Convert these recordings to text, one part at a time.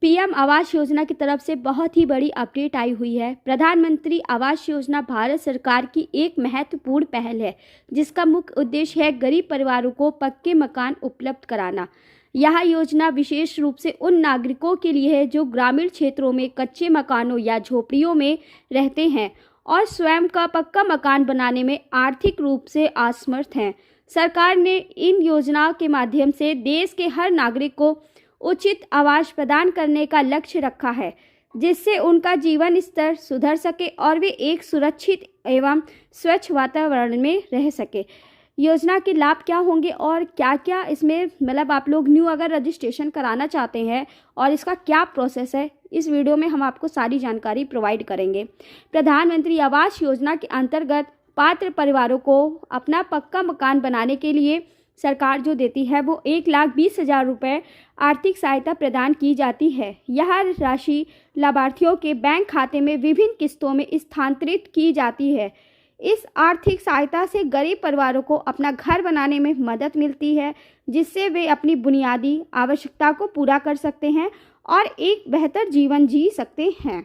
PM Awas Yojana की तरफ से बहुत ही बड़ी अपडेट आई हुई है। प्रधानमंत्री आवास योजना भारत सरकार की एक महत्वपूर्ण पहल है, जिसका मुख्य उद्देश्य है गरीब परिवारों को पक्के मकान उपलब्ध कराना। यह योजना विशेष रूप से उन नागरिकों के लिए है जो ग्रामीण क्षेत्रों में कच्चे मकानों या झोपड़ियों में रहते हैं और स्वयं का पक्का मकान बनाने में आर्थिक रूप से असमर्थ हैं। सरकार ने इन योजनाओं के माध्यम से देश के हर नागरिक को उचित आवास प्रदान करने का लक्ष्य रखा है, जिससे उनका जीवन स्तर सुधर सके और वे एक सुरक्षित एवं स्वच्छ वातावरण में रह सके। योजना के लाभ क्या होंगे और क्या क्या इसमें मतलब आप लोग न्यू अगर रजिस्ट्रेशन कराना चाहते हैं और इसका क्या प्रोसेस है, इस वीडियो में हम आपको सारी जानकारी प्रोवाइड करेंगे। प्रधानमंत्री आवास योजना के अंतर्गत पात्र परिवारों को अपना पक्का मकान बनाने के लिए सरकार जो देती है वो 1,20,000 रुपये आर्थिक सहायता प्रदान की जाती है। यह राशि लाभार्थियों के बैंक खाते में विभिन्न किस्तों में स्थानांतरित की जाती है। इस आर्थिक सहायता से गरीब परिवारों को अपना घर बनाने में मदद मिलती है, जिससे वे अपनी बुनियादी आवश्यकता को पूरा कर सकते हैं और एक बेहतर जीवन जी सकते हैं।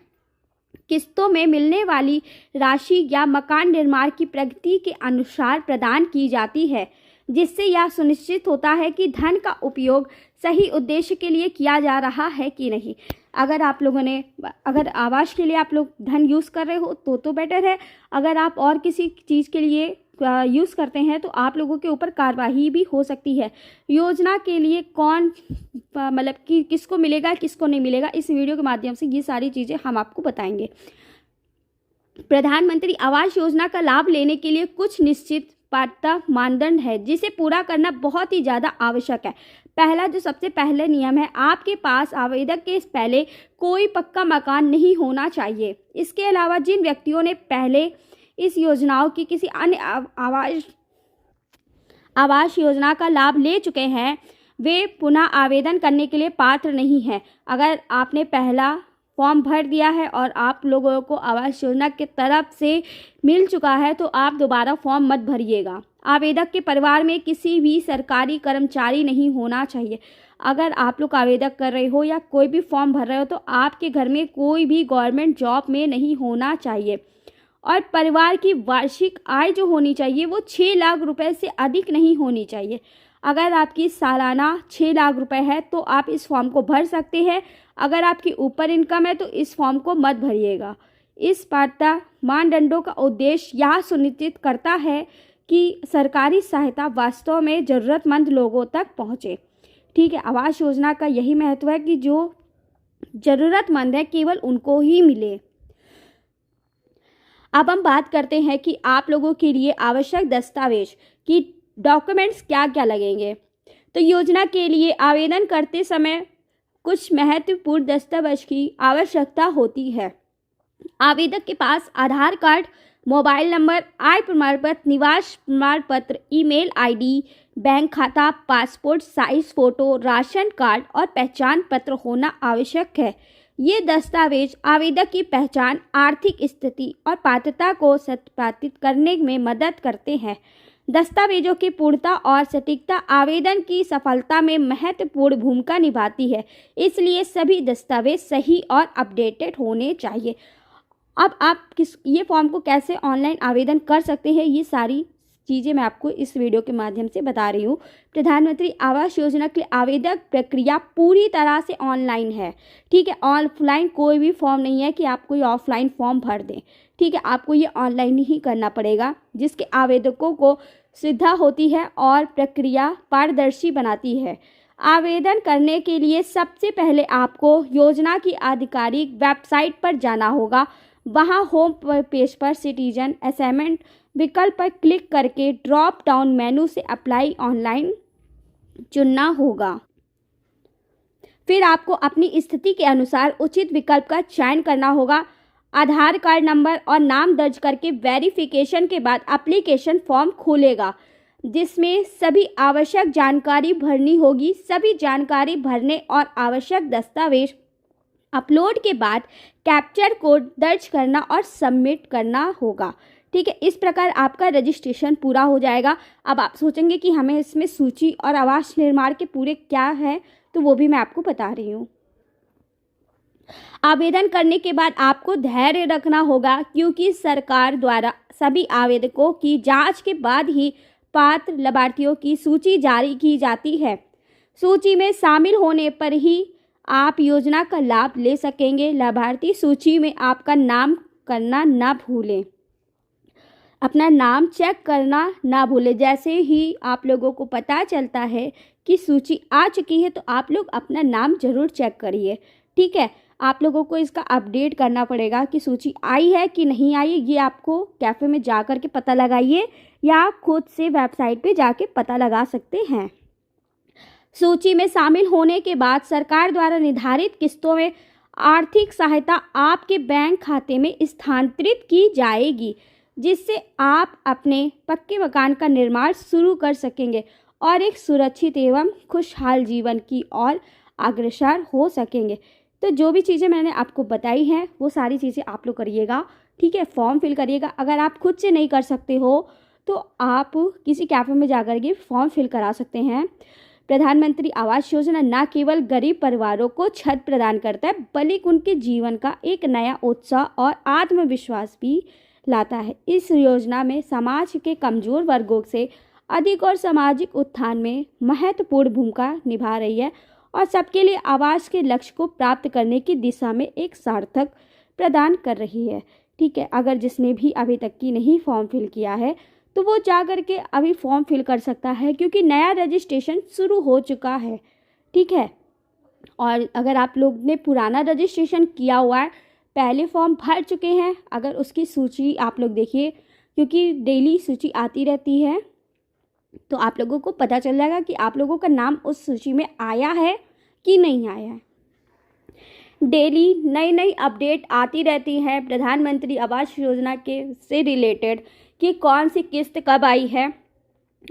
किस्तों में मिलने वाली राशि या मकान निर्माण की प्रगति के अनुसार प्रदान की जाती है, जिससे यह सुनिश्चित होता है कि धन का उपयोग सही उद्देश्य के लिए किया जा रहा है कि नहीं। अगर आप लोगों ने अगर आवास के लिए आप लोग धन यूज़ कर रहे हो तो बेटर है। अगर आप और किसी चीज़ के लिए यूज़ करते हैं तो आप लोगों के ऊपर कार्रवाई भी हो सकती है। योजना के लिए कौन मतलब कि किसको मिलेगा किसको नहीं मिलेगा, इस वीडियो के माध्यम से ये सारी चीज़ें हम आपको बताएंगे। प्रधानमंत्री आवास योजना का लाभ लेने के लिए कुछ निश्चित पात्रता मानदंड है, जिसे पूरा करना बहुत ही ज़्यादा आवश्यक है। पहला जो सबसे पहले नियम है, आपके पास आवेदक के पहले कोई पक्का मकान नहीं होना चाहिए। इसके अलावा जिन व्यक्तियों ने पहले इस योजनाओं की किसी अन्य आवास योजना का लाभ ले चुके हैं, वे पुनः आवेदन करने के लिए पात्र नहीं हैं। अगर आपने पहला फॉर्म भर दिया है और आप लोगों को आवास योजना की तरफ से मिल चुका है तो आप दोबारा फॉर्म मत भरिएगा। आवेदक के परिवार में किसी भी सरकारी कर्मचारी नहीं होना चाहिए। अगर आप लोग आवेदक कर रहे हो या कोई भी फॉर्म भर रहे हो तो आपके घर में कोई भी गवर्नमेंट जॉब में नहीं होना चाहिए और परिवार की वार्षिक आय जो होनी चाहिए वो 6 लाख रुपए से अधिक नहीं होनी चाहिए। अगर आपकी सालाना 6 लाख रुपए है तो आप इस फॉर्म को भर सकते हैं। अगर आपकी ऊपर इनकम है तो इस फॉर्म को मत भरिएगा। इस पात्रता मानदंडों का उद्देश्य यह सुनिश्चित करता है कि सरकारी सहायता वास्तव में ज़रूरतमंद लोगों तक पहुँचे। ठीक है, आवास योजना का यही महत्व है कि जो ज़रूरतमंद है केवल उनको ही मिले। अब हम बात करते हैं कि आप लोगों के लिए आवश्यक दस्तावेज की डॉक्यूमेंट्स क्या क्या लगेंगे। तो योजना के लिए आवेदन करते समय कुछ महत्वपूर्ण दस्तावेज की आवश्यकता होती है। आवेदक के पास आधार कार्ड, मोबाइल नंबर, आय प्रमाण पत्र, निवास प्रमाण पत्र, ईमेल आईडी, बैंक खाता, passport size photo, ration card और पहचान पत्र होना आवश्यक है। ये दस्तावेज आवेदक की पहचान, आर्थिक स्थिति और पात्रता को सत्यापित करने में मदद करते हैं। दस्तावेजों की पूर्णता और सटीकता आवेदन की सफलता में महत्वपूर्ण भूमिका निभाती है, इसलिए सभी दस्तावेज सही और अपडेटेड होने चाहिए। अब आप ये फॉर्म को कैसे ऑनलाइन आवेदन कर सकते हैं, ये सारी चीज़ें मैं आपको इस वीडियो के माध्यम से बता रही हूँ। प्रधानमंत्री आवास योजना के लिए आवेदक प्रक्रिया पूरी तरह से ऑनलाइन है। ठीक है, ऑफलाइन कोई भी फॉर्म नहीं है कि आप कोई ऑफलाइन फॉर्म भर दें। ठीक है, आपको ये ऑनलाइन ही करना पड़ेगा, जिसके आवेदकों को सुविधा होती है और प्रक्रिया पारदर्शी बनाती है। आवेदन करने के लिए सबसे पहले आपको योजना की आधिकारिक वेबसाइट पर जाना होगा। वहां होम पेज पर सिटीजन असाइनमेंट विकल्प पर क्लिक करके ड्रॉप डाउन मेनू से अप्लाई ऑनलाइन चुनना होगा। फिर आपको अपनी स्थिति के अनुसार उचित विकल्प का चयन करना होगा। आधार कार्ड नंबर और नाम दर्ज करके वेरिफिकेशन के बाद एप्लीकेशन फॉर्म खुलेगा, जिसमें सभी आवश्यक जानकारी भरनी होगी। सभी जानकारी भरने और आवश्यक दस्तावेज अपलोड के बाद कैप्चर कोड दर्ज करना और सबमिट करना होगा। ठीक है, इस प्रकार आपका रजिस्ट्रेशन पूरा हो जाएगा। अब आप सोचेंगे कि हमें इसमें सूची और आवास निर्माण के पूरे क्या है, तो वो भी मैं आपको बता रही हूँ। आवेदन करने के बाद आपको धैर्य रखना होगा, क्योंकि सरकार द्वारा सभी आवेदकों की जांच के बाद ही पात्र लाभार्थियों की सूची जारी की जाती है। सूची में शामिल होने पर ही आप योजना का लाभ ले सकेंगे। लाभार्थी सूची में आपका नाम करना ना भूलें, अपना नाम चेक करना ना भूलें। जैसे ही आप लोगों को पता चलता है कि सूची आ चुकी है तो आप लोग अपना नाम ज़रूर चेक करिए, ठीक है। आप लोगों को इसका अपडेट करना पड़ेगा कि सूची आई है कि नहीं आई, ये आपको कैफ़े में जा कर के पता लगाइए या खुद से वेबसाइट पे जाके पता लगा सकते हैं। सूची में शामिल होने के बाद सरकार द्वारा निर्धारित किस्तों में आर्थिक सहायता आपके बैंक खाते में स्थानांतरित की जाएगी, जिससे आप अपने पक्के मकान का निर्माण शुरू कर सकेंगे और एक सुरक्षित एवं खुशहाल जीवन की ओर अग्रसर हो सकेंगे। तो जो भी चीज़ें मैंने आपको बताई हैं वो सारी चीज़ें आप लोग करिएगा, ठीक है। फॉर्म फिल करिएगा। अगर आप खुद से नहीं कर सकते हो तो आप किसी कैफ़े में जाकर के फॉर्म फिल करा सकते हैं। प्रधानमंत्री आवास योजना न केवल गरीब परिवारों को छत प्रदान करता है, बल्कि उनके जीवन का एक नया उत्साह और आत्मविश्वास भी लाता है। इस योजना में समाज के कमज़ोर वर्गों से अधिक और सामाजिक उत्थान में महत्वपूर्ण भूमिका निभा रही है और सबके लिए आवास के लक्ष्य को प्राप्त करने की दिशा में एक सार्थक प्रदान कर रही है, ठीक है। अगर जिसने भी अभी तक की नहीं फॉर्म फिल किया है तो वो जा कर के अभी फॉर्म फिल कर सकता है, क्योंकि नया रजिस्ट्रेशन शुरू हो चुका है, ठीक है। और अगर आप लोग ने पुराना रजिस्ट्रेशन किया हुआ है, पहले फॉर्म भर चुके हैं, अगर उसकी सूची आप लोग देखिए, क्योंकि डेली सूची आती रहती है, तो आप लोगों को पता चल जाएगा कि आप लोगों का नाम उस सूची में आया है कि नहीं आया है। डेली नई नई अपडेट आती रहती है प्रधानमंत्री आवास योजना के से रिलेटेड कि कौन सी किस्त कब आई है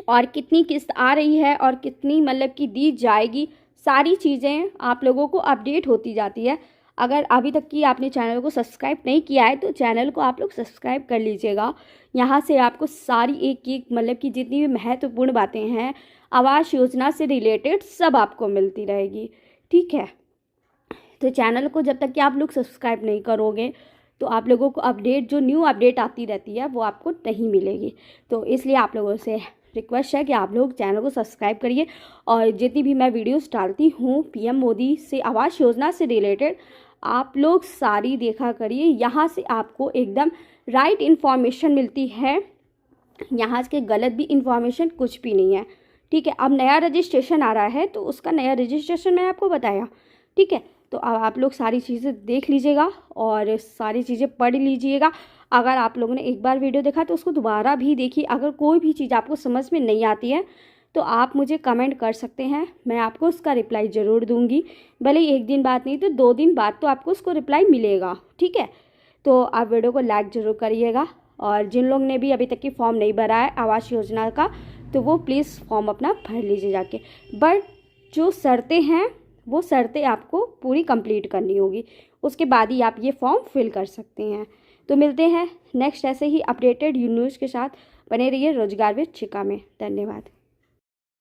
और कितनी किस्त आ रही है और कितनी मतलब कि दी जाएगी। सारी चीज़ें आप लोगों को अपडेट होती जाती है। अगर अभी तक की आपने चैनल को सब्सक्राइब नहीं किया है तो चैनल को आप लोग सब्सक्राइब कर लीजिएगा। यहाँ से आपको सारी एक एक मतलब कि जितनी भी महत्वपूर्ण बातें हैं आवास योजना से रिलेटेड सब आपको मिलती रहेगी, ठीक है। तो चैनल को जब तक कि आप लोग सब्सक्राइब नहीं करोगे तो आप लोगों को अपडेट जो न्यू अपडेट आती रहती है वो आपको नहीं मिलेगी। तो इसलिए आप लोगों से रिक्वेस्ट है कि आप लोग चैनल को सब्सक्राइब करिए और जितनी भी मैं वीडियोस डालती हूँ पीएम मोदी से आवास योजना से रिलेटेड आप लोग सारी देखा करिए। यहाँ से आपको एकदम राइट इन्फॉर्मेशन मिलती है, यहाँ के गलत भी इन्फॉर्मेशन कुछ भी नहीं है, ठीक है। अब नया रजिस्ट्रेशन आ रहा है तो उसका नया रजिस्ट्रेशन मैंने आपको बताया, ठीक है। तो अब आप लोग सारी चीज़ें देख लीजिएगा और सारी चीज़ें पढ़ लीजिएगा। अगर आप लोगों ने एक बार वीडियो देखा तो उसको दोबारा भी देखिए। अगर कोई भी चीज़ आपको समझ में नहीं आती है तो आप मुझे कमेंट कर सकते हैं, मैं आपको उसका रिप्लाई ज़रूर दूंगी। भले ही एक दिन बाद नहीं तो 2 दिन बाद तो आपको उसको रिप्लाई मिलेगा, ठीक है। तो आप वीडियो को लाइक ज़रूर करिएगा और जिन लोग ने भी अभी तक की फॉर्म नहीं भरा है आवास योजना का तो वो प्लीज़ फॉर्म अपना भर लीजिए जाके। बट जो शर्तें हैं वो शर्तें आपको पूरी कंप्लीट करनी होगी, उसके बाद ही आप ये फॉर्म फिल कर सकते हैं। तो मिलते हैं नेक्स्ट ऐसे ही अपडेटेड न्यूज़ के साथ। बने रहिए रोजगार विद शिखा में। धन्यवाद।